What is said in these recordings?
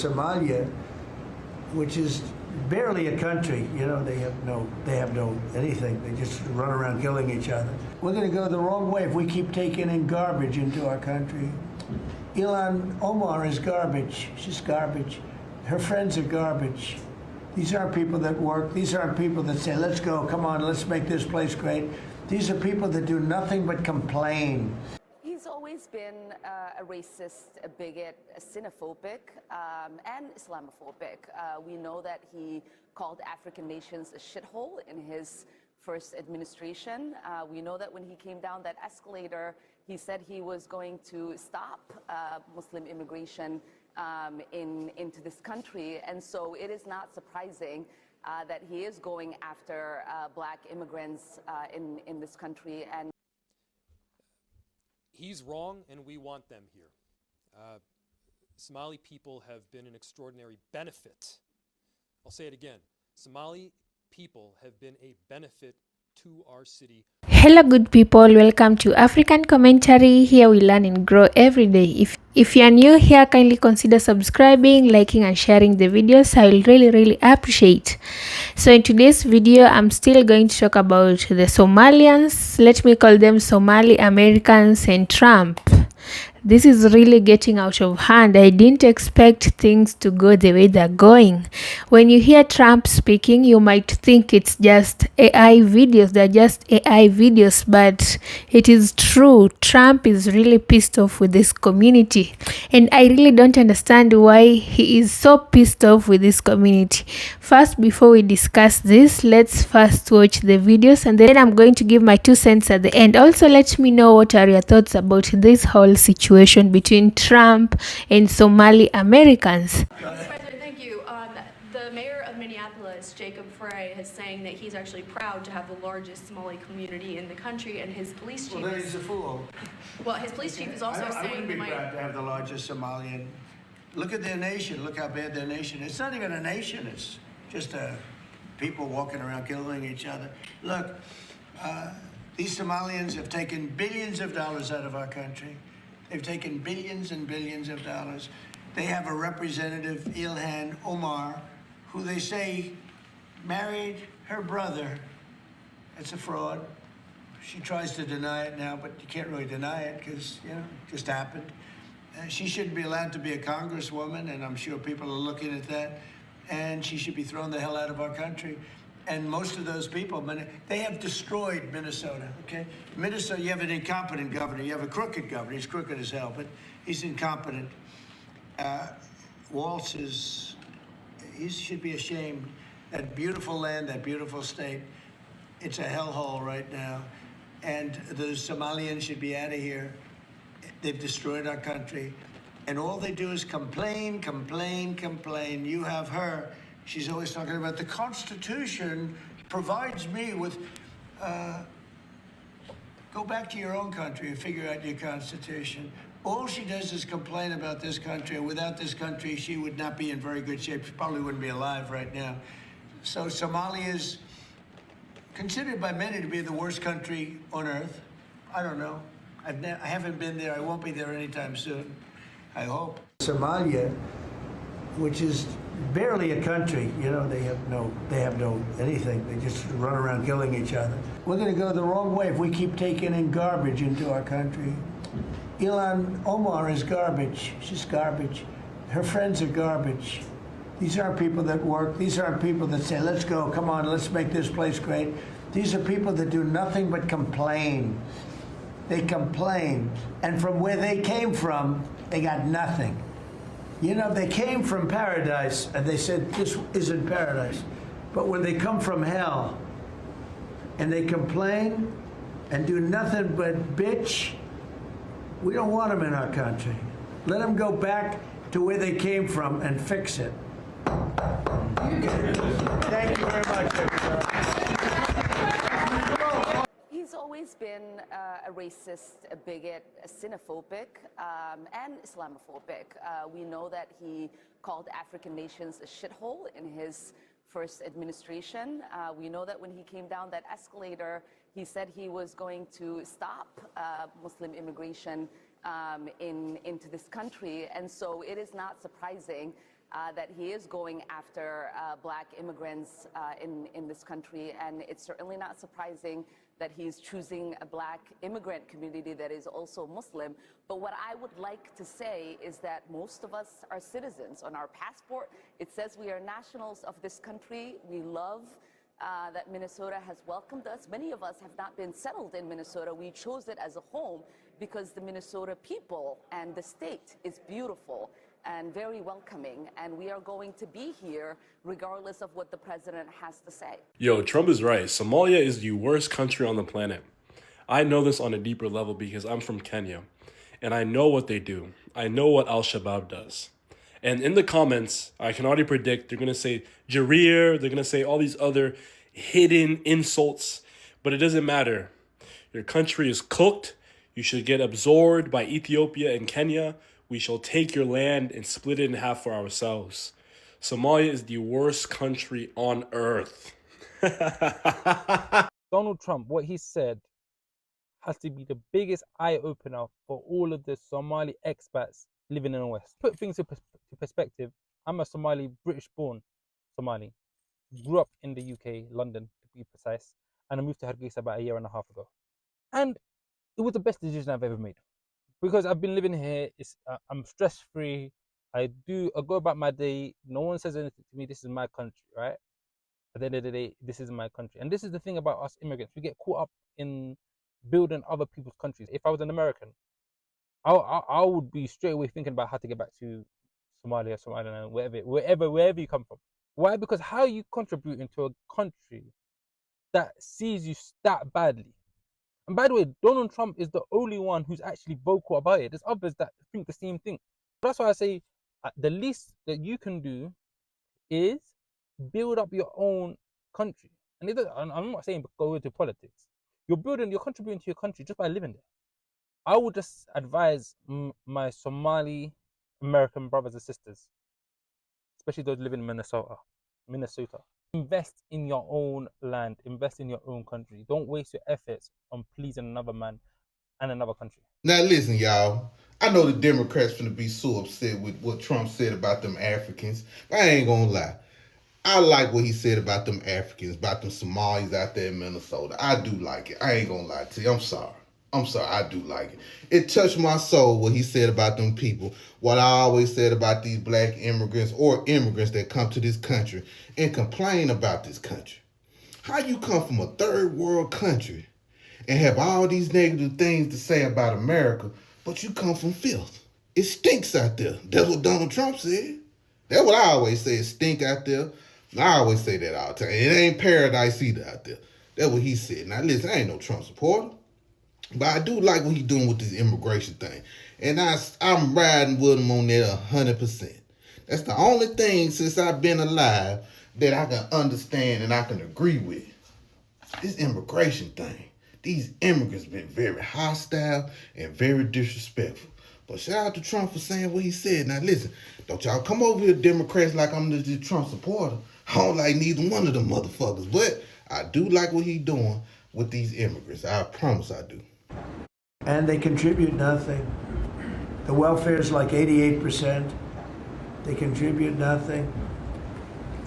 Somalia, which is barely a country. You know, they have no anything. They just run around killing each other. We're going to go the wrong way if we keep taking in garbage into our country. Ilhan Omar is garbage. She's garbage. Her friends are garbage. These aren't people that work. These aren't people that say, let's go, come on, let's make this place great. These are people that do nothing but complain. He's always been a racist, a bigot, a xenophobic, and Islamophobic. We know that he called African nations a shithole in his first administration. We know that when he came down that escalator, he said he was going to stop Muslim immigration into this country. And so it is not surprising that he is going after black immigrants in this country. And he's wrong, and we want them here. Somali people have been an extraordinary benefit. I'll say it again. Somali people have been a benefit to our city. Hello good people, welcome to African Commentary. Here we learn and grow every day. If you are new here, kindly consider subscribing, liking and sharing the videos. I will really appreciate. So in today's video, I'm still going to talk about the Somalians. Let me call them Somali-Americans and Trump. This is really getting out of hand. I didn't expect things to go the way they're going. When you hear Trump speaking, you might think it's just AI videos. They're just AI videos, but it is true. Trump is really pissed off with this community. And I really don't understand why he is so pissed off with this community. First, before we discuss this, let's first watch the videos and then I'm going to give my 2 cents at the end. Also, let me know what are your thoughts about this whole situation between Trump and Somali-Americans. President, thank you. The mayor of Minneapolis, Jacob Frey, is saying that he's actually proud to have the largest Somali community in the country, and his police chief. Well, then he's a fool. Well, his police chief is also saying. I wouldn't be proud to have the largest Somalian. Look at their nation. Look how bad their nation is. It's not even a nation. It's just people walking around killing each other. Look, these Somalians have taken billions of dollars out of our country. They've taken billions and billions of dollars. They have a representative, Ilhan Omar, who they say married her brother. It's a fraud. She tries to deny it now, but you can't really deny it because, you know, it just happened. She shouldn't be allowed to be a congresswoman, and I'm sure people are looking at that. And she should be thrown the hell out of our country. And most of those people, they have destroyed Minnesota, okay? Minnesota, you have an incompetent governor. You have a crooked governor. He's crooked as hell, but he's incompetent. Walz he should be ashamed. That beautiful land, that beautiful state, it's a hellhole right now. And the Somalians should be out of here. They've destroyed our country. And all they do is complain. You have her. She's always talking about the Constitution provides me with, go back to your own country and figure out your Constitution. All she does is complain about this country. Without this country, she would not be in very good shape. She probably wouldn't be alive right now. So Somalia is considered by many to be the worst country on earth. I don't know. I haven't been there. I won't be there anytime soon. I hope. Somalia, which is barely a country, you know, they have no anything. They just run around killing each other. We're going to go the wrong way if we keep taking in garbage into our country. Ilhan Omar is garbage. She's garbage. Her friends are garbage. These aren't people that work. These aren't people that say, let's go, come on, let's make this place great. These are people that do nothing but complain. They complain. And from where they came from, they got nothing. You know, they came from paradise, and they said, this isn't paradise. But when they come from hell, and they complain, and do nothing but bitch, we don't want them in our country. Let them go back to where they came from and fix it. Thank you very much, everybody. he's always been a racist, a bigot, a xenophobic, and Islamophobic. We know that he called African nations a shithole in his first administration. We know that when he came down that escalator, he said he was going to stop Muslim immigration into this country. And so it is not surprising that he is going after black immigrants in this country. And it's certainly not surprising that he's choosing a black immigrant community that is also Muslim. But what I would like to say is that most of us are citizens. On our passport, it says we are nationals of this country. We love that Minnesota has welcomed us. Many of us have not been settled in Minnesota. We chose it as a home because the Minnesota people and the state is beautiful and very welcoming, and we are going to be here regardless of what the president has to say. Yo, Trump is right. Somalia is the worst country on the planet. I know this on a deeper level because I'm from Kenya, and I know what they do. I know what Al-Shabaab does. And in the comments, I can already predict they're going to say Jareer, they're going to say all these other hidden insults, but it doesn't matter. Your country is cooked. You should get absorbed by Ethiopia and Kenya. We shall take your land and split it in half for ourselves. Somalia is the worst country on earth. Donald Trump, what he said has to be the biggest eye-opener for all of the Somali expats living in the West. Put things to perspective, I'm a Somali, British-born Somali. Grew up in the UK, London to be precise, and I moved to Hargeisa about 1.5 years ago. And it was the best decision I've ever made. Because I've been living here, I'm stress-free. I go about my day. No one says anything to me. This is my country, right? At the end of the day, this is my country. And this is the thing about us immigrants. We get caught up in building other people's countries. If I was an American, I would be straight away thinking about how to get back to Somalia, Somaliland, wherever you come from. Why? Because how are you contributing to a country that sees you that badly? And by the way, Donald Trump is the only one who's actually vocal about it. There's others that think the same thing. That's why I say the least that you can do is build up your own country. And I'm not saying go into politics. You're contributing to your country just by living there. I would just advise my Somali-American brothers and sisters, especially those living in Minnesota, invest in your own land, invest in your own country. Don't waste your efforts on pleasing another man and another country. Now listen, y'all. I know the Democrats finna be so upset with what Trump said about them Africans. But I ain't gonna lie. I like what he said about them Africans, about them Somalis out there in Minnesota. I do like it. I ain't gonna lie to you. I'm sorry, I do like it. It touched my soul what he said about them people. What I always said about these black immigrants or immigrants that come to this country and complain about this country. How you come from a third world country and have all these negative things to say about America, but you come from filth. It stinks out there. That's what Donald Trump said. That's what I always say. It stink out there. I always say that all the time. It ain't paradise either out there. That's what he said. Now listen, I ain't no Trump supporter, but I do like what he's doing with this immigration thing. And I'm riding with him on that 100%. That's the only thing since I've been alive that I can understand and I can agree with. This immigration thing. These immigrants been very hostile and very disrespectful. But shout out to Trump for saying what he said. Now listen, don't y'all come over here, Democrats, like I'm the Trump supporter. I don't like neither one of them motherfuckers. But I do like what he's doing with these immigrants. I promise I do. And they contribute nothing. The welfare is like 88%. They contribute nothing.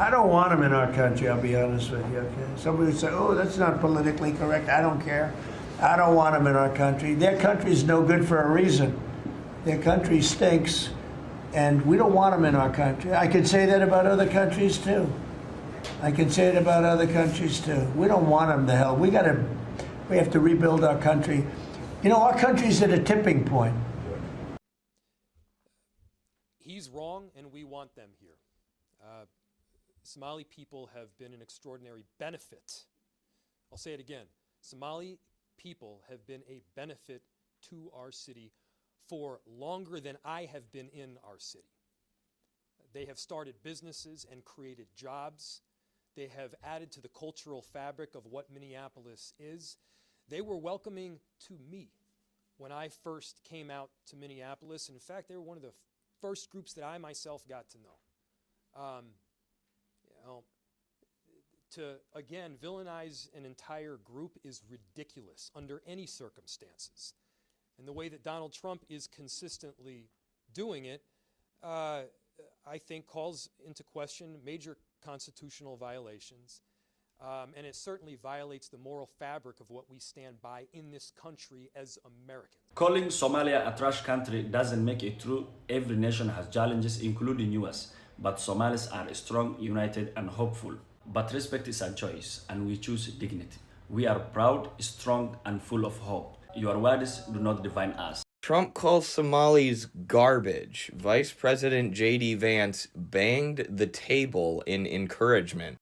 I don't want them in our country, I'll be honest with you, okay? Somebody would say, oh, that's not politically correct. I don't care. I don't want them in our country. Their country's no good for a reason. Their country stinks, and we don't want them in our country. I could say that about other countries, too. We don't want them the hell. We have to rebuild our country. You know, our country's at a tipping point. He's wrong, and we want them here. Somali people have been an extraordinary benefit. I'll say it again. Somali people have been a benefit to our city for longer than I have been in our city. They have started businesses and created jobs. They have added to the cultural fabric of what Minneapolis is. They were welcoming to me when I first came out to Minneapolis. In fact, they were one of the first groups that I myself got to know. To, again, villainize an entire group is ridiculous under any circumstances. And the way that Donald Trump is consistently doing it, I think, calls into question major constitutional violations. And it certainly violates the moral fabric of what we stand by in this country as Americans. Calling Somalia a trash country doesn't make it true. Every nation has challenges, including US. But Somalis are strong, united, and hopeful. But respect is a choice, and we choose dignity. We are proud, strong, and full of hope. Your words do not define us. Trump calls Somalis garbage. Vice President J.D. Vance banged the table in encouragement.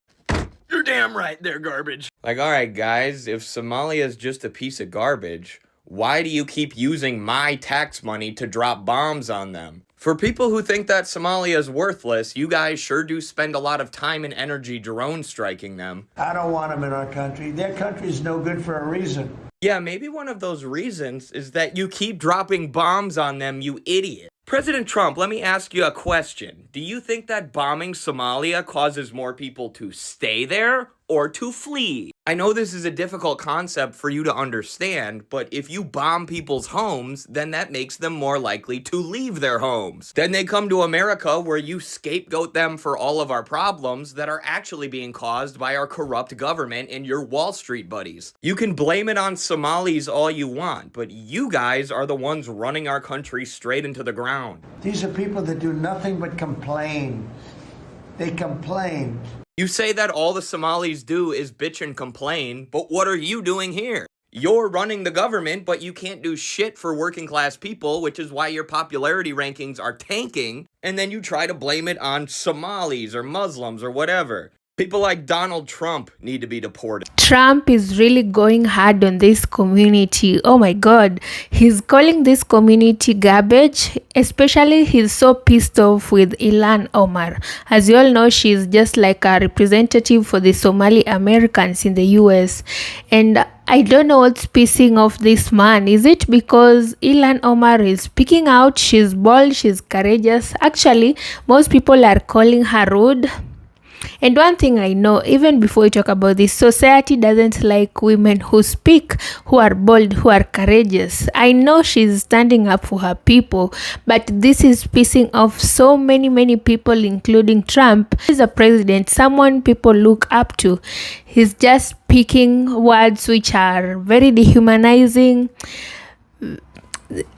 You're damn right, they're garbage. Like, alright guys, if Somalia is just a piece of garbage, why do you keep using my tax money to drop bombs on them? For people who think that Somalia is worthless, you guys sure do spend a lot of time and energy drone striking them. I don't want them in our country. Their country's no good for a reason. Yeah, maybe one of those reasons is that you keep dropping bombs on them, you idiot. President Trump, let me ask you a question. Do you think that bombing Somalia causes more people to stay there or to flee? I know this is a difficult concept for you to understand, but if you bomb people's homes, then that makes them more likely to leave their homes. Then they come to America where you scapegoat them for all of our problems that are actually being caused by our corrupt government and your Wall Street buddies. You can blame it on Somalis all you want, but you guys are the ones running our country straight into the ground. These are people that do nothing but complain. They complain. You say that all the Somalis do is bitch and complain, but what are you doing here? You're running the government, but you can't do shit for working class people, which is why your popularity rankings are tanking, and then you try to blame it on Somalis or Muslims or whatever. People like Donald Trump need to be deported. Trump is really going hard on this community. Oh my god, he's calling this community garbage. Especially he's so pissed off with Ilhan Omar. As you all know, she's just like a representative for the Somali-Americans in the US. And I don't know what's pissing off this man. Is it because Ilhan Omar is speaking out? She's bold, she's courageous. Actually, most people are calling her rude. And one thing I know, even before we talk about this, society doesn't like women who speak, who are bold, who are courageous. I know she's standing up for her people, but this is pissing off so many people, including Trump. He's a president, someone people look up to. He's just picking words which are very dehumanizing.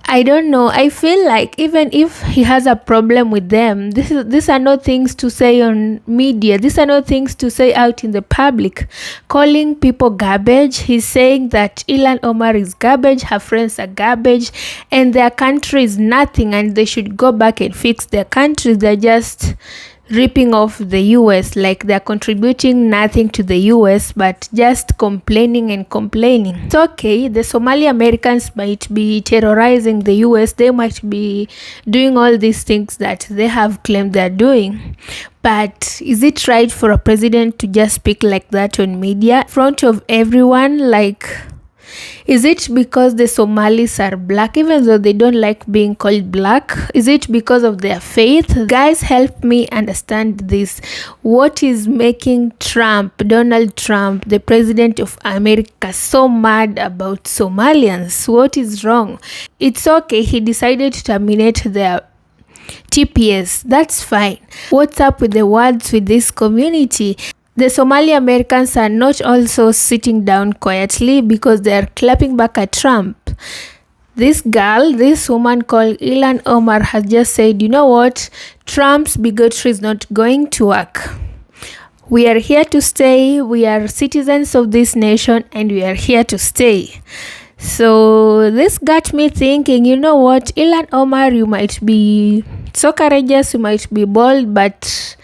I don't know. I feel like even if he has a problem with them, these are not things to say on media. These are not things to say out in the public. Calling people garbage. He's saying that Ilhan Omar is garbage, her friends are garbage, and their country is nothing, and they should go back and fix their country. They're just ripping off the US, like they're contributing nothing to the US but just complaining and complaining. It's okay, the Somali-Americans might be terrorizing the US, they might be doing all these things that they have claimed they're doing, but is it right for a president to just speak like that on media in front of everyone? Like, is it because the Somalis are black even though they don't like being called black? Is it because of their faith? Guys, help me understand this. What is making Donald Trump, the president of America, so mad about Somalians? What is wrong? It's okay, he decided to terminate their TPS. That's fine. What's up with the words with this community? The Somali-Americans are not also sitting down quietly because they are clapping back at Trump. This woman called Ilhan Omar has just said, you know what, Trump's bigotry is not going to work. We are here to stay. We are citizens of this nation and we are here to stay. So this got me thinking, you know what, Ilhan Omar, you might be so courageous, you might be bold, but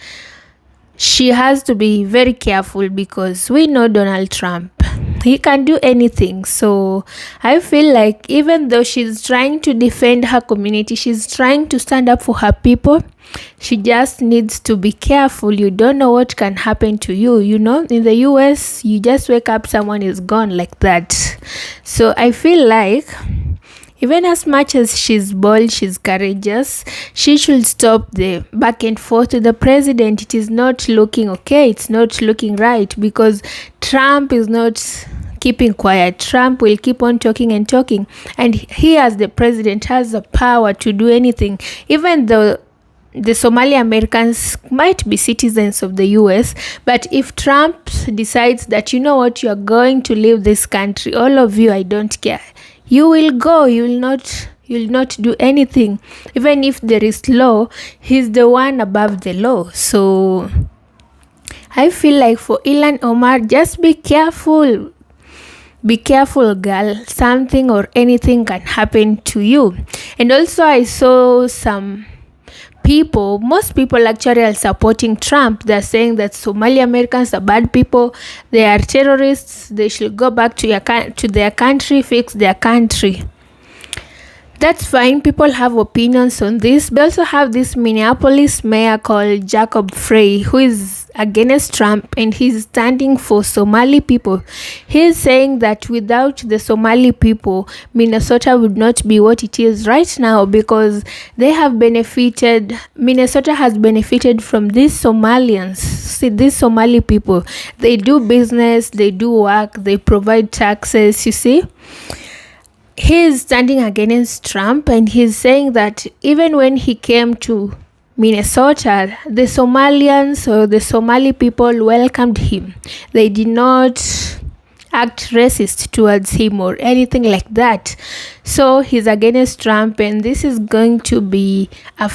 she has to be very careful because we know Donald Trump. He can do anything. So I feel like even though she's trying to defend her community, she's trying to stand up for her people, she just needs to be careful. You don't know what can happen to you. You know, in the US, you just wake up, someone is gone like that. So I feel like even as much as she's bold, she's courageous, she should stop the back and forth to the president. It is not looking okay. It's not looking right because Trump is not keeping quiet. Trump will keep on talking and talking. And he as the president has the power to do anything. Even though the Somali-Americans might be citizens of the US, but if Trump decides that, you know what, you are going to leave this country, all of you, I don't care. You will go, you will not do anything. Even if there is law, he's the one above the law. So I feel like for Ilhan Omar, just be careful. Be careful, girl. Something or anything can happen to you. And also I saw some people, most people actually are supporting Trump. They're saying that Somali-Americans are bad people. They are terrorists. They should go back to their country, fix their country. That's fine. People have opinions on this. We also have this Minneapolis mayor called Jacob Frey, who is against Trump, and he's standing for Somali people. He's saying that without the Somali people, Minnesota would not be what it is right now, because Minnesota has benefited from these Somalians. See, these Somali people, they do business, they do work, they provide taxes, you see. He's standing against Trump, and he's saying that even when he came to Minnesota, the Somalians or the Somali people welcomed him. They did not act racist towards him or anything like that. So he's against Trump, and this is going to be a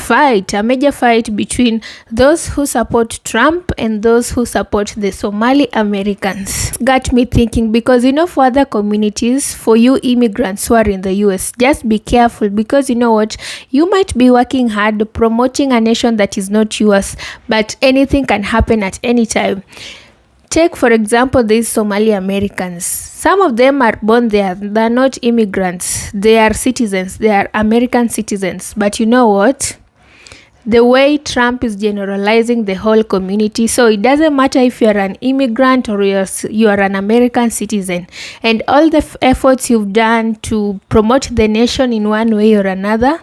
major fight between those who support Trump and those who support the Somali-Americans. Got me thinking, because for other communities, for you immigrants who are in the US, just be careful, because you know what, you might be working hard promoting a nation that is not yours, but anything can happen at any time. Take, for example, these Somali-Americans. Some of them are born there. They're not immigrants. They are citizens. They are American citizens. But you know what? The way Trump is generalizing the whole community, so it doesn't matter if you're an immigrant or you are an American citizen. And all the efforts you've done to promote the nation in one way or another,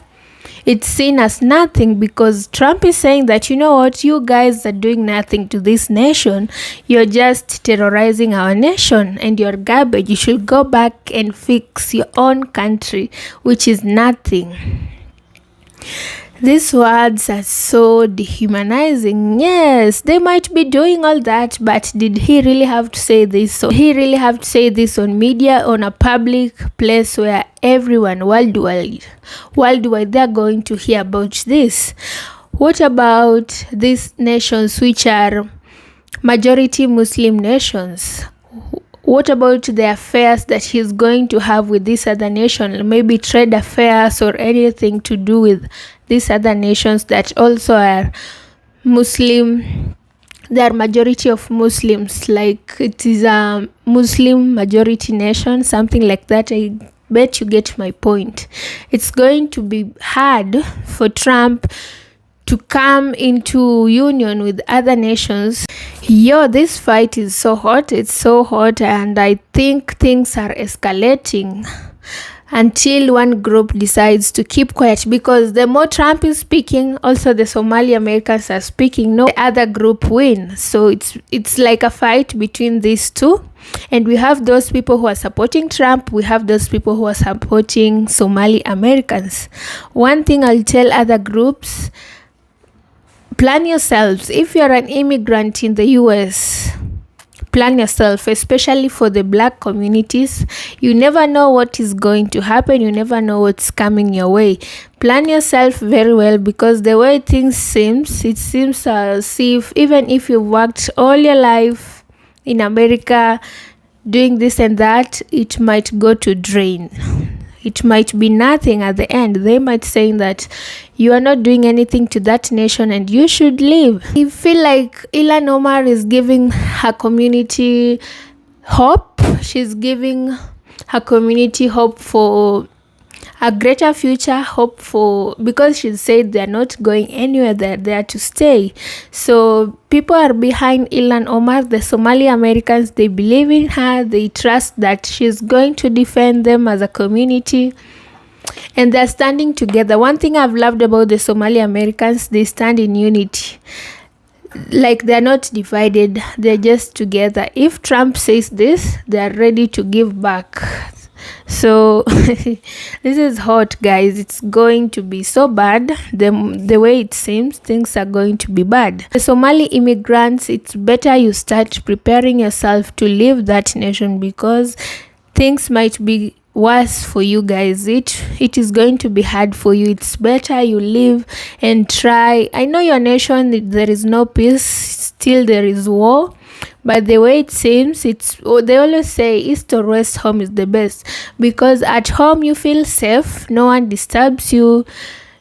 it's seen as nothing, because Trump is saying that, you know what, you guys are doing nothing to this nation. You're just terrorizing our nation, and you're garbage. You should go back and fix your own country, which is nothing. These words are so dehumanizing. Yes, they might be doing all that, but did he really have to say this? So he really have to say this on media, on a public place where everyone worldwide, they're going to hear about this? What about these nations which are majority Muslim nations? What about the affairs that he's going to have with this other nation? Maybe trade affairs or anything to do with these other nations that also are Muslim. They are majority of Muslims, like it is a Muslim majority nation, something like that. I bet you get my point. It's going to be hard for Trump to come into union with other nations. This fight is so hot. It's so hot, and I think things are escalating until one group decides to keep quiet, because the more Trump is speaking, also the Somali-Americans are speaking, no other group win. So it's like a fight between these two, and we have those people who are supporting Trump, we have those people who are supporting Somali-Americans. One thing I'll tell other groups: plan yourselves. If you're an immigrant in the US, plan yourself, especially for the black communities. You never know what is going to happen. You never know what's coming your way. Plan yourself very well, because the way things it seems as if even if you've worked all your life in America doing this and that, it might go to drain. It might be nothing at the end. They might say that you are not doing anything to that nation and you should leave. I feel like Ilhan Omar is giving her community hope. She's giving her community hope for a greater future, because she said they're not going anywhere, they're there to stay. So people are behind Ilhan Omar. The Somali-Americans, they believe in her, they trust that she's going to defend them as a community, and they're standing together. One thing I've loved about the Somali-Americans, they stand in unity. Like, they're not divided, they're just together. If Trump says this, they're ready to give back. So this is hot, guys. It's going to be so bad. The way it seems, things are going to be bad. The Somali immigrants, it's better you start preparing yourself to leave that nation, because things might be worse for you guys. It is going to be hard for you. It's better you leave and try. I know your nation, there is no peace, still there is war, but the way it seems, they always say east or west, home is the best, because at home you feel safe, no one disturbs you,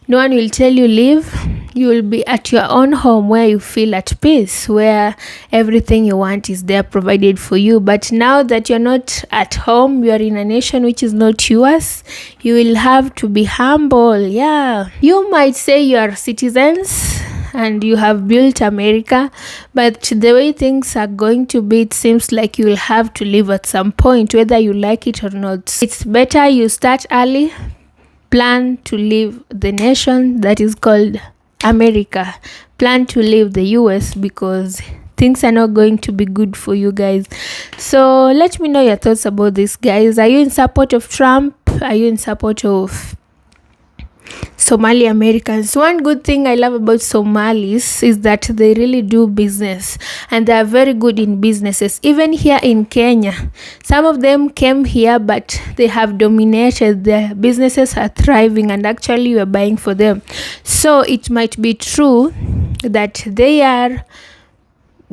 no one will tell you leave. You will be at your own home where you feel at peace, where everything you want is there provided for you. But now that you're not at home, you are in a nation which is not yours, you will have to be humble. Yeah, you might say you are citizens and you have built America, but the way things are going to be, it seems like you will have to leave at some point, whether you like it or not. It's better you start early, plan to leave the nation that is called America, plan to leave the US, because things are not going to be good for you guys. So let me know your thoughts about this, guys. Are you in support of Trump? Are you in support of Somali-Americans? One good thing I love about Somalis is that they really do business, and they are very good in businesses. Even here in Kenya, some of them came here, but they have dominated. Their businesses are thriving, and actually you are buying for them. So it might be true that they are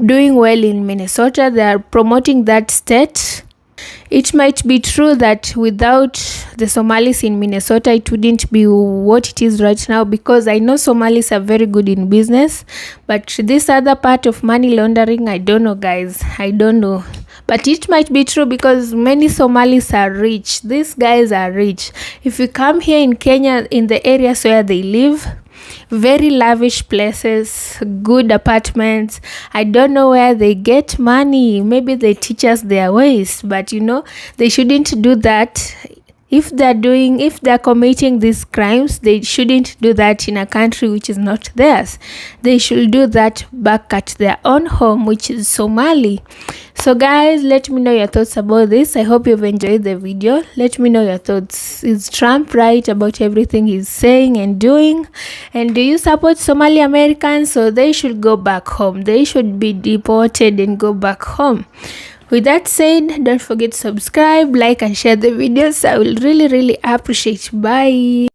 doing well in Minnesota. They are promoting that state. It might be true that without the Somalis in Minnesota, it wouldn't be what it is right now, because I know Somalis are very good in business. But this other part of money laundering, I don't know, guys. I don't know. But it might be true, because many Somalis are rich. These guys are rich. If you come here in Kenya, in the areas where they live, very lavish places, good apartments. I don't know where they get money. Maybe they teach us their ways, but they shouldn't do that. If they're committing these crimes, they shouldn't do that in a country which is not theirs. They should do that back at their own home, which is Somali. So guys, let me know your thoughts about this. I hope you've enjoyed the video. Let me know your thoughts. Is Trump right about everything he's saying and doing? And do you support Somali-Americans? So they should go back home. They should be deported and go back home. With that said, don't forget to subscribe, like, and share the videos. I will really appreciate. Bye.